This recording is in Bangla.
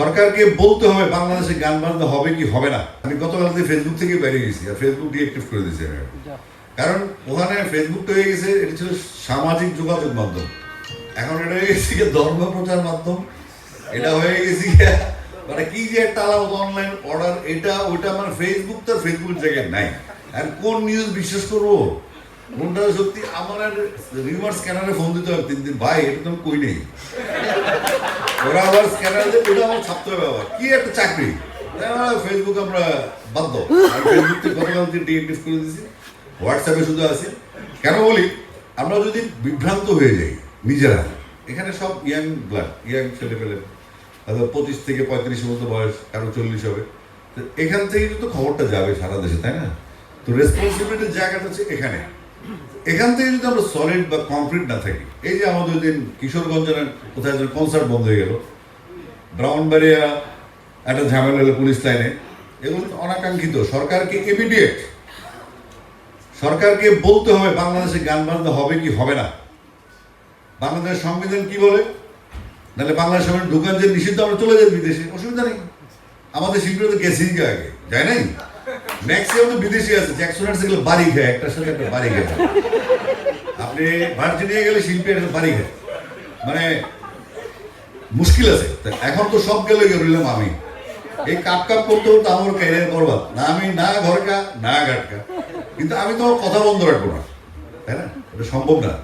সরকারকে বলতে হবে বাংলাদেশে গান বাজনা হবে কি হবে না। আমি গতকাল থেকে ফেসবুক থেকে বেরিয়ে গেছি আর ফেসবুক ডিএক্টিভ করে দিয়েছি আমি। কারণ ওখানে ফেসবুকটা হয়ে গেছে, এটা ছিল সামাজিক যোগাযোগ মাধ্যম, এখন এটা হয়ে গেছে ধর্ম প্রচার মাধ্যম। এটা হয়ে গেছে মানে কি যে একটা আলাদা অনলাইন অর্ডার, এটা ওইটা মানে ফেসবুক তো ফেসবুক জায়গায় নাই। আর কোন নিউজ বিশ্বাস করবো কোনটা সত্যি? আমার রিভার্স স্ক্যানারে ফোন দিতে হবে 3 দিন, ভাই এটা তো কই নেই। ওরা আবার স্ক্যানার দিয়ে ওটা আমার ছাপতে হবে, আবার কি একটা চাকরি। ফেসবুক আমরা বাধ্য, ফেসবুক থেকে গতকাল থেকে ডিএক্টিভ করে দিয়েছি, হোয়াটসঅ্যাপে শুধু আছে। কেন বলি, আমরা যদি বিভ্রান্ত হয়ে যাই নিজেরা, এখানে সব ইয়াং ব্লাড, ইয়াং ছেলে পেলে, হয়তো 25 থেকে 35 মতো বয়স, কারো 40 হবে, তো এখান থেকে কিন্তু খবরটা যাবে সারা দেশে, তাই না? তো রেসপন্সিবিলিটির জায়গাটা হচ্ছে এখানে। এখান থেকে যদি আমরা সলিড বা কংক্রিট না থাকি, এই যে আমাদের ওই দিন কিশোরগঞ্জের কোথায় যেন কনসার্ট বন্ধ হয়ে গেল, ব্রাউনবাড়িয়া একটা ঝামেলা হলো পুলিশ লাইনে, এগুলো অনাকাঙ্ক্ষিত। সরকারকে ইমিডিয়েট সরকারকে বলতে হবে বাংলাদেশে গান বাজনা হবে কি হবে না। বাংলাদেশের সংবিধান কি বলে? নাহলে বাংলাদেশ ঢুকান যে নিষিদ্ধ, আমরা চলে যাই বিদেশে, অসুবিধা নেই। আমাদের শিল্পীরা তো গেছেই আগে, যায় নাই? ম্যাক্সিমাম তো বিদেশি আছে, জ্যাকসনের সেগুলো বাড়ি খায়, একটার সাথে একটা বাড়ি খায়। আপনি ভার্জিনিয়া গেলে শিল্পী একটা বাড়ি খায়, মানে মুশকিল আছে। এখন তো সব গেলে রইলাম আমি, এই কাপ কাপ করতে করতে আমার ক্যারিয়ার বরবাদ। না আমি না ঘরকা না ঘাটকা, কিন্তু আমি তো কথা বন্ধ রাখবো না, তাই না? এটা সম্ভব না।